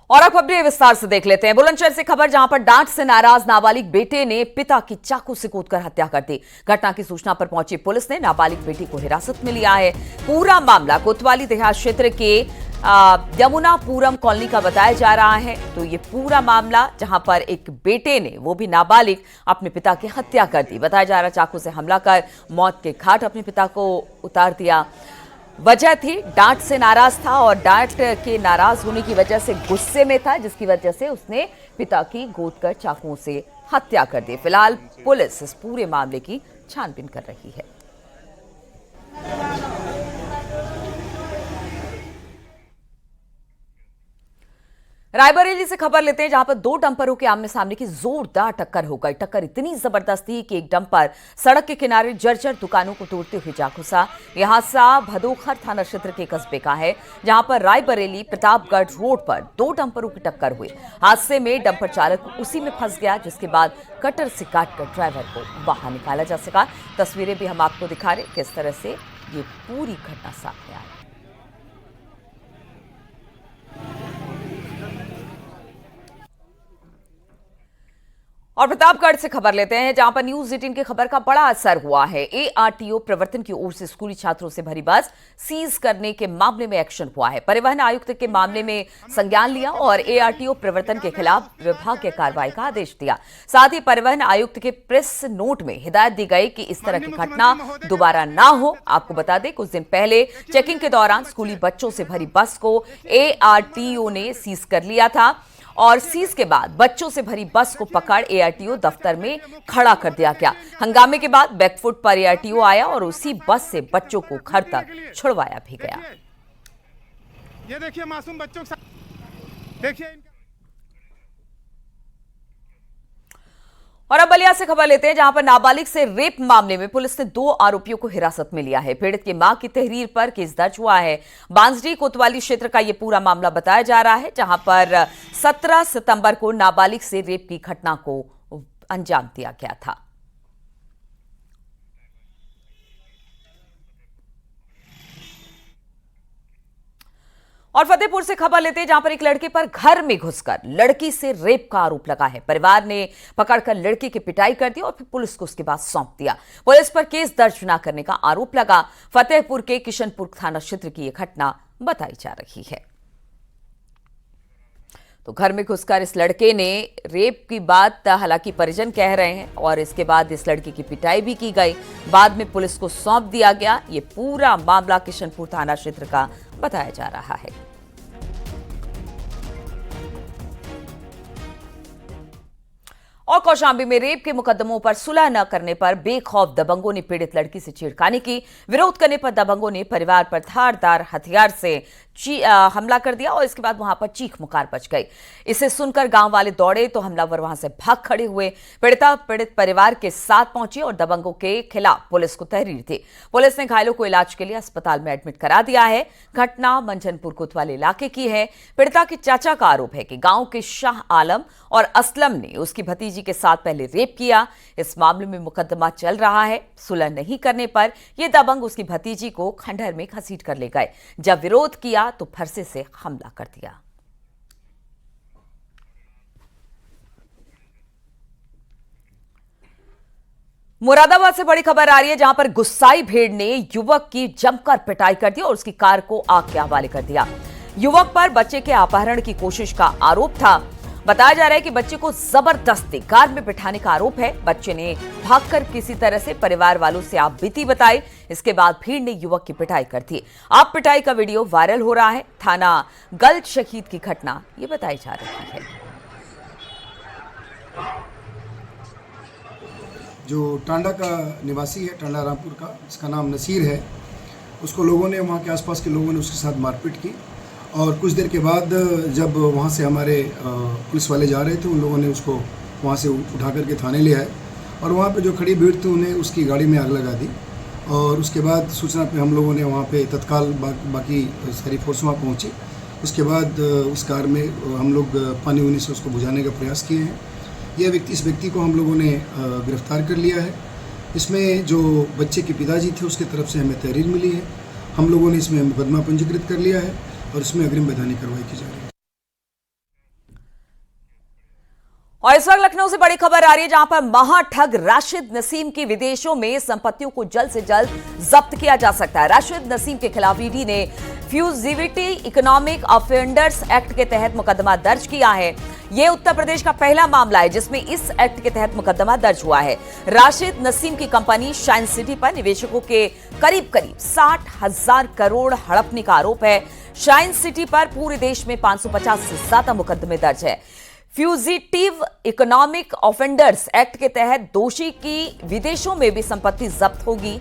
और अब खबरें विस्तार से देख लेते हैं। बुलंदशहर से खबर, जहां पर डांट से नाराज नाबालिग बेटे ने पिता की चाकू से कूदकर हत्या कर दी। घटना की सूचना पर पहुंची पुलिस ने नाबालिग बेटी को हिरासत में लिया है। पूरा मामला कोतवाली देहात क्षेत्र के यमुनापुरम कॉलोनी का बताया जा रहा है। तो ये पूरा मामला जहां पर एक बेटे ने, वो भी नाबालिग, अपने पिता की हत्या कर दी। बताया जा रहा चाकू से हमला कर मौत के घाट अपने पिता को उतार दिया। वजह थी डांट से नाराज था और डांट के नाराज होने की वजह से गुस्से में था, जिसकी वजह से उसने पिता की गोद कर चाकुओं से हत्या कर दी। फिलहाल पुलिस इस पूरे मामले की छानबीन कर रही है। रायबरेली से खबर लेते हैं, जहां पर दो डंपरों के आमने सामने की जोरदार टक्कर हो गई। टक्कर इतनी जबरदस्त थी कि एक डंपर सड़क के किनारे जर्जर दुकानों को तोड़ते हुए जा घुसा। यह हादसा भदोखर थाना क्षेत्र के कस्बे का है, जहां पर रायबरेली प्रतापगढ़ रोड पर दो डंपरों की टक्कर हुई। हादसे में डंपर चालक उसी में फंस गया, जिसके बाद कटर से काटकर ड्राइवर को बाहर निकाला जा सका। तस्वीरें भी हम आपको दिखा रहे किस तरह से ये पूरी घटना सामने आई। और प्रतापगढ़ से खबर लेते हैं, जहां पर न्यूज 18 की खबर का बड़ा असर हुआ है। एआरटीओ प्रवर्तन की ओर से स्कूली छात्रों से भरी बस सीज करने के मामले में एक्शन हुआ है। परिवहन आयुक्त के मामले में संज्ञान लिया और एआरटीओ प्रवर्तन के खिलाफ विभागीय कार्रवाई का आदेश दिया। साथ ही परिवहन आयुक्त के प्रेस नोट में हिदायत दी गई कि इस तरह की घटना दोबारा ना हो। आपको बता दें, कुछ दिन पहले चेकिंग के दौरान स्कूली बच्चों से भरी बस को एआरटीओ ने सीज कर लिया था और सीज के बाद बच्चों से भरी बस को पकड़ एआरटीओ दफ्तर में खड़ा कर दिया गया। हंगामे के बाद बैकफुट पर एआरटीओ आया और उसी बस से बच्चों को घर तक छुड़वाया भी गया। ये देखिए मासूम बच्चों के साथ देखिए। और अब बलिया से खबर लेते हैं, जहां पर नाबालिग से रेप मामले में पुलिस ने दो आरोपियों को हिरासत में लिया है। पीड़ित की मां की तहरीर पर केस दर्ज हुआ है। बांसडी कोतवाली क्षेत्र का यह पूरा मामला बताया जा रहा है, जहां पर 17 सितंबर को नाबालिग से रेप की घटना को अंजाम दिया गया था। और फतेहपुर से खबर लेते हैं, जहां पर एक लड़के पर घर में घुसकर लड़की से रेप का आरोप लगा है। परिवार ने पकड़कर लड़की की पिटाई कर दी और फिर पुलिस को उसके बाद सौंप दिया। पुलिस पर केस दर्ज न करने का आरोप लगा। फतेहपुर के किशनपुर थाना क्षेत्र की यह घटना बताई जा रही है। तो घर में घुसकर इस लड़के ने रेप की बात हालांकि परिजन कह रहे हैं और इसके बाद इस लड़के की पिटाई भी की गई। बाद में पुलिस को सौंप दिया गया। ये पूरा मामला किशनपुर थाना क्षेत्र का बताया जा रहा है। और कौशांबी में रेप के मुकदमों पर सुलह न करने पर बेखौफ दबंगों ने पीड़ित लड़की से छेड़खानी की। विरोध करने पर दबंगों ने परिवार पर धारदार हथियार से हमला कर दिया और इसके बाद वहां पर चीख पुकार मच गई। इसे सुनकर गांव वाले दौड़े तो हमलावर वहां से भाग खड़े हुए। पीड़ित परिवार के साथ पहुंची और दबंगों के खिलाफ पुलिस को तहरीर दी। पुलिस ने घायलों को इलाज के लिए अस्पताल में एडमिट करा दिया है। घटना मंझनपुर कोतवाली इलाके की है। पीड़िता के चाचा का आरोप है कि गांव के शाह आलम और असलम ने उसकी भतीजी के साथ पहले रेप किया। इस मामले में मुकदमा चल रहा है। सुलह नहीं करने पर यह दबंग उसकी भतीजी को खंडहर में घसीट कर ले गए। जब विरोध किया तो फरसे से हमला कर दिया। मुरादाबाद से बड़ी खबर आ रही है, जहां पर गुस्साई भीड़ ने युवक की जमकर पिटाई कर दी और उसकी कार को आग के हवाले कर दिया। युवक पर बच्चे के अपहरण की कोशिश का आरोप था। बताया जा रहा है कि बच्चे को जबरदस्ती कार में बिठाने का आरोप है। बच्चे ने भागकर किसी तरह से परिवार वालों से आपबीती बताई। इसके बाद भीड़ ने युवक की पिटाई कर दी। आप पिटाई का वीडियो वायरल हो रहा है। थाना गल्द शहीद की घटना ये बताई जा रही है। जो टांडा का निवासी है, टांडा रामपुर का, इसका नाम नसीर है, उसको लोगों ने, वहाँ के आसपास के लोगों ने उसके साथ मारपीट की और कुछ देर के बाद जब वहाँ से हमारे पुलिस वाले जा रहे थे, उन लोगों ने उसको वहाँ से उठा करके थाने ले आए और वहाँ पे जो खड़ी भीड़ थी उन्हें उसकी गाड़ी में आग लगा दी। और उसके बाद सूचना पे हम लोगों ने वहाँ पे तत्काल बाकी सारी फोर्स वहाँ पहुँची। उसके बाद उस कार में हम लोग पानी उनी से उसको बुझाने का प्रयास किए हैं। इस व्यक्ति को हम लोगों ने गिरफ्तार कर लिया है। इसमें जो बच्चे के पिताजी थे उसकी तरफ से हमें तहरीर मिली है। हम लोगों ने इसमें मुकदमा पंजीकृत कर लिया है और इसमें अग्रिम वैधानिक कार्रवाई की जा रही है। और इस वक्त लखनऊ से बड़ी खबर आ रही है, जहां पर महाठग राशिद नसीम की विदेशों में संपत्तियों को जल्द से जल्द जब्त किया जा सकता है। राशिद नसीम के खिलाफ ईडी ने फ्यूजिविटी इकोनॉमिक ऑफेंडर्स एक्ट के तहत मुकदमा दर्ज किया है। यह उत्तर प्रदेश का पहला मामला है जिसमें इस एक्ट के तहत मुकदमा दर्ज हुआ है। राशिद नसीम की कंपनी शाइन सिटी पर निवेशकों के करीब 60,000 करोड़ हड़पने का आरोप है। शाइन सिटी पर पूरे देश में 550 से ज्यादा मुकदमे दर्ज है। फ्यूजिटिव इकोनॉमिक ऑफेंडर्स एक्ट के तहत दोषी की विदेशों में भी संपत्ति जब्त होगी।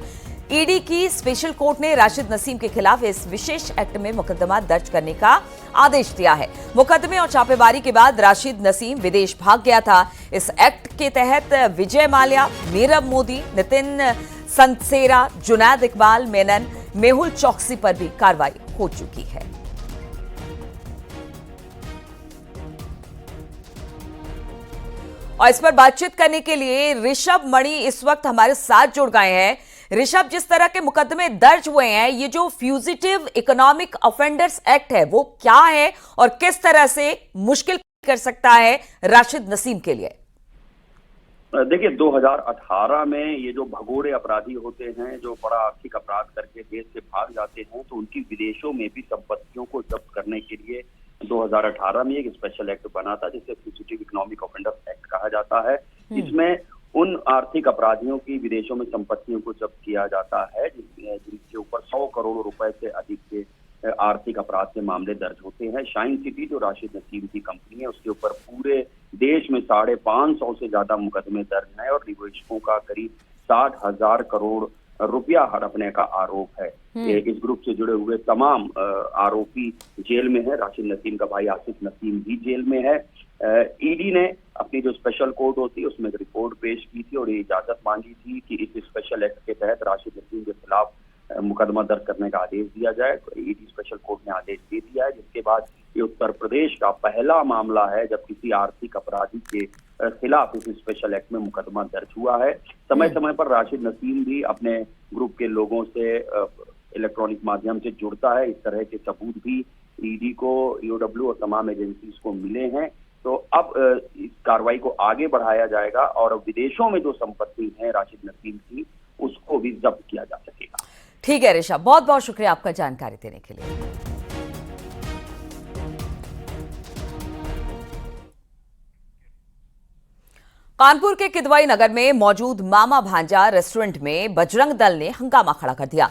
ईडी की स्पेशल कोर्ट ने राशिद नसीम के खिलाफ इस विशेष एक्ट में मुकदमा दर्ज करने का आदेश दिया है। मुकदमे और छापेमारी के बाद राशिद नसीम विदेश भाग गया था। इस एक्ट के तहत विजय माल्या, नीरव मोदी, नितिन संसेरा, जुनैद इकबाल, मेनन, मेहुल चौकसी पर भी कार्रवाई हो चुकी है। और इस पर बातचीत करने के लिए ऋषभ मणि इस वक्त हमारे साथ जुड़ गए हैं। ऋषभ, जिस तरह के मुकदमे दर्ज हुए हैं, ये जो फ्यूजिटिव इकोनॉमिक ऑफेंडर्स एक्ट है वो क्या है और किस तरह से मुश्किल कर सकता है राशिद नसीम के लिए? देखिए, 2018 में ये जो भगोड़े अपराधी होते हैं, जो बड़ा आर्थिक अपराध करके देश से भाग जाते हैं, तो उनकी विदेशों में भी संपत्तियों को जब्त करने के लिए 2018 में एक स्पेशल एक्ट बना था जिसे फ्यूजिटिव इकोनॉमिक ऑफेंडर्स एक्ट कहा जाता है। इसमें उन आर्थिक अपराधियों की विदेशों में संपत्तियों को जब्त किया जाता है जिनके ऊपर 100 करोड़ रुपए से अधिक के आर्थिक अपराध के मामले दर्ज होते हैं। शाइन सिटी जो राशिद नसीम की कंपनी है, उसके ऊपर पूरे देश में 550 से ज्यादा मुकदमे दर्ज हैं और निवेशकों का करीब 60,000 करोड़ रुपया हड़पने का आरोप है। इस ग्रुप से जुड़े हुए तमाम आरोपी जेल में है। राशिद नसीम का भाई आसिफ नसीम भी जेल में है। ईडी ने अपनी जो स्पेशल कोर्ट होती है उसमें एक रिपोर्ट पेश की थी और ये इजाजत मांगी थी कि इस स्पेशल एक्ट के तहत राशिद नसीम के खिलाफ मुकदमा दर्ज करने का आदेश दिया जाए। तो ईडी स्पेशल कोर्ट ने आदेश दे दिया है, जिसके बाद ये उत्तर प्रदेश का पहला मामला है जब किसी आर्थिक अपराधी के खिलाफ इस स्पेशल एक्ट में मुकदमा दर्ज हुआ है। समय समय पर राशिद नसीम भी अपने ग्रुप के लोगों से इलेक्ट्रॉनिक माध्यम से जुड़ता है। इस तरह के सबूत भी ईडी को, ईओडब्ल्यू और तमाम एजेंसीज को मिले हैं। तो अब इस कार्रवाई को आगे बढ़ाया जाएगा और विदेशों में जो संपत्ति है राशिद नसीम की, उसको भी जब्त किया जा सकेगा। ठीक है ऋषभ, बहुत बहुत शुक्रिया आपका जानकारी देने के लिए। कानपुर के किदवई नगर में मौजूद मामा भांजा रेस्टोरेंट में बजरंग दल ने हंगामा खड़ा कर दिया।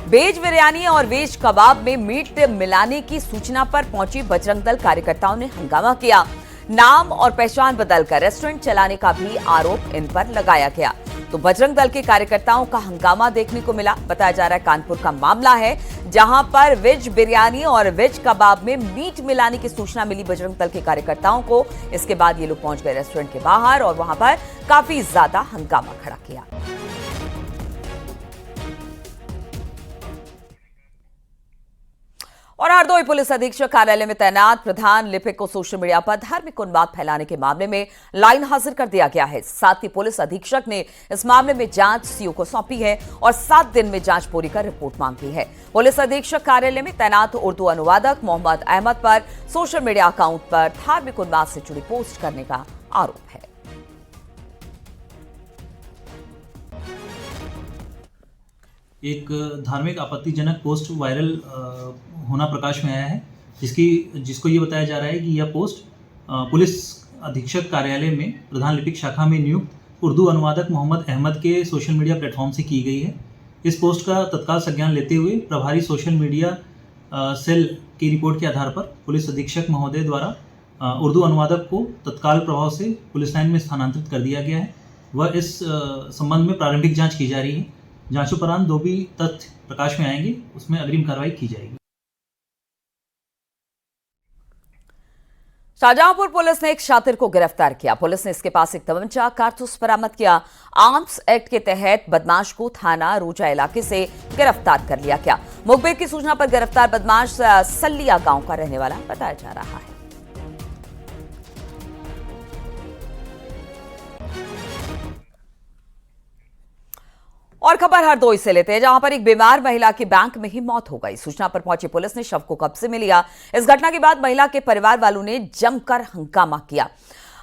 वेज बिरयानी और वेज कबाब में मीट मिलाने की सूचना पर पहुंची बजरंग दल कार्यकर्ताओं ने हंगामा किया। नाम और पहचान बदलकर रेस्टोरेंट चलाने का भी आरोप इन पर लगाया गया। तो बजरंग दल के कार्यकर्ताओं का हंगामा देखने को मिला। बताया जा रहा है कानपुर का मामला है, जहां पर वेज बिरयानी और वेज कबाब में मीट मिलाने की सूचना मिली बजरंग दल के कार्यकर्ताओं को। इसके बाद ये लोग पहुंच गए रेस्टोरेंट के बाहर और वहां पर काफी ज्यादा हंगामा खड़ा किया। और हरदोई पुलिस अधीक्षक कार्यालय में तैनात प्रधान लिपिक को सोशल मीडिया पर धार्मिक उन्माद फैलाने के मामले में लाइन हाजिर कर दिया गया है। साथ ही पुलिस अधीक्षक ने इस मामले में जांच सीओ को सौंपी है और 7 दिन में जांच पूरी कर रिपोर्ट मांगी है। पुलिस अधीक्षक कार्यालय में तैनात उर्दू अनुवादक मोहम्मद अहमद पर सोशल मीडिया अकाउंट पर धार्मिक उन्माद से जुड़ी पोस्ट करने का आरोप है। एक धार्मिक आपत्तिजनक पोस्ट वायरल होना प्रकाश में आया है, जिसको ये बताया जा रहा है कि यह पोस्ट पुलिस अधीक्षक कार्यालय में प्रधान लिपिक शाखा में नियुक्त उर्दू अनुवादक मोहम्मद अहमद के सोशल मीडिया प्लेटफॉर्म से की गई है। इस पोस्ट का तत्काल संज्ञान लेते हुए प्रभारी सोशल मीडिया सेल की रिपोर्ट के आधार पर पुलिस अधीक्षक महोदय द्वारा उर्दू अनुवादक को तत्काल प्रभाव से पुलिस लाइन में स्थानांतरित कर दिया गया है। वह इस संबंध में प्रारंभिक जाँच की जा रही है। जांचोपरांत जो भी तथ्य प्रकाश में आएंगे उसमें अग्रिम कार्रवाई की जाएगी। शाहजहांपुर पुलिस ने एक शातिर को गिरफ्तार किया। पुलिस ने इसके पास एक तमंचा, कारतूस बरामद किया। आर्म्स एक्ट के तहत बदमाश को थाना रोजा इलाके से गिरफ्तार कर लिया गया। मुखबिर की सूचना पर गिरफ्तार बदमाश सल्लिया गांव का रहने वाला बताया जा रहा है। और खबर हरदोई से लेते हैं, जहां पर एक बीमार महिला की बैंक में ही मौत हो गई। सूचना पर पहुंची पुलिस ने शव को कब्जे में लिया। इस घटना के बाद महिला के परिवार वालों ने जमकर हंगामा किया।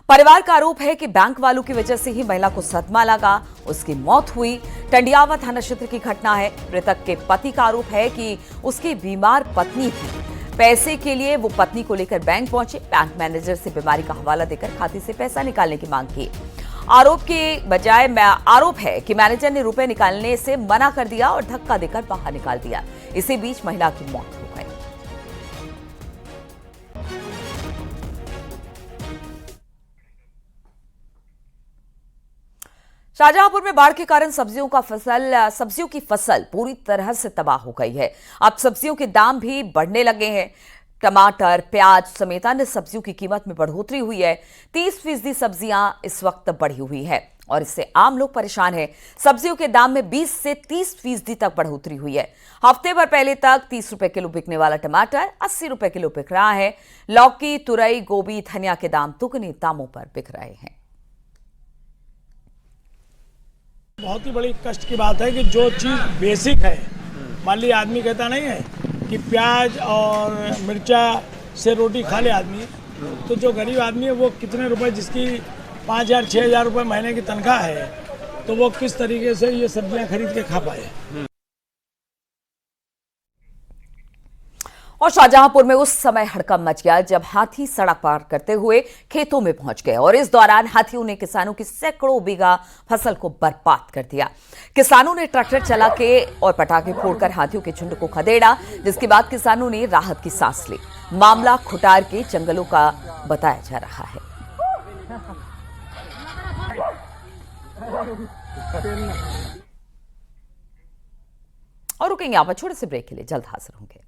परिवार का आरोप है कि बैंक वालों की वजह से ही महिला को सदमा लगा, उसकी मौत हुई। टंडियावा थाना क्षेत्र की घटना है। मृतक के पति का आरोप है कि उसकी बीमार पत्नी थी। पैसे के लिए वो पत्नी को लेकर बैंक पहुंचे। बैंक मैनेजर से बीमारी का हवाला देकर खाते से पैसा निकालने की मांग की। आरोप के बजाय आरोप है कि मैनेजर ने रुपए निकालने से मना कर दिया और धक्का देकर बाहर निकाल दिया। इसी बीच महिला की मौत हो गई। शाहजहांपुर में बाढ़ के कारण सब्जियों की फसल पूरी तरह से तबाह हो गई है। अब सब्जियों के दाम भी बढ़ने लगे हैं। टमाटर, प्याज समेत अन्य सब्जियों की कीमत में बढ़ोतरी हुई है। 30% सब्जियां इस वक्त बढ़ी हुई है और इससे आम लोग परेशान हैं। सब्जियों के दाम में 20 से 30% तक बढ़ोतरी हुई है। हफ्ते भर पहले तक 30 रुपए किलो बिकने वाला टमाटर 80 रुपए किलो बिक रहा है। लौकी, तुरई, गोभी, धनिया के दाम दुगने दामों पर बिक रहे हैं। बहुत ही बड़ी कष्ट की बात है कि जो चीज़ बेसिक है, मान लीजिए आदमी कहता नहीं है कि प्याज और मिर्चा से रोटी खा ले आदमी, तो जो गरीब आदमी है वो कितने रुपए, जिसकी 5,000 6,000 रुपये महीने की तनख्वाह है, तो वो किस तरीके से ये सब्जियां खरीद के खा पाए। और शाहजहांपुर में उस समय हड़कंप मच गया जब हाथी सड़क पार करते हुए खेतों में पहुंच गए और इस दौरान हाथियों ने किसानों की सैकड़ों बीघा फसल को बर्बाद कर दिया। किसानों ने ट्रैक्टर चला के और पटाखे फोड़कर हाथियों के झुंड को खदेड़ा, जिसके बाद किसानों ने राहत की सांस ली। मामला खुटार के जंगलों का बताया जा रहा है। और रुकेंगे यहाँ पर छोटे से ब्रेक के लिए, जल्द हाजिर होंगे।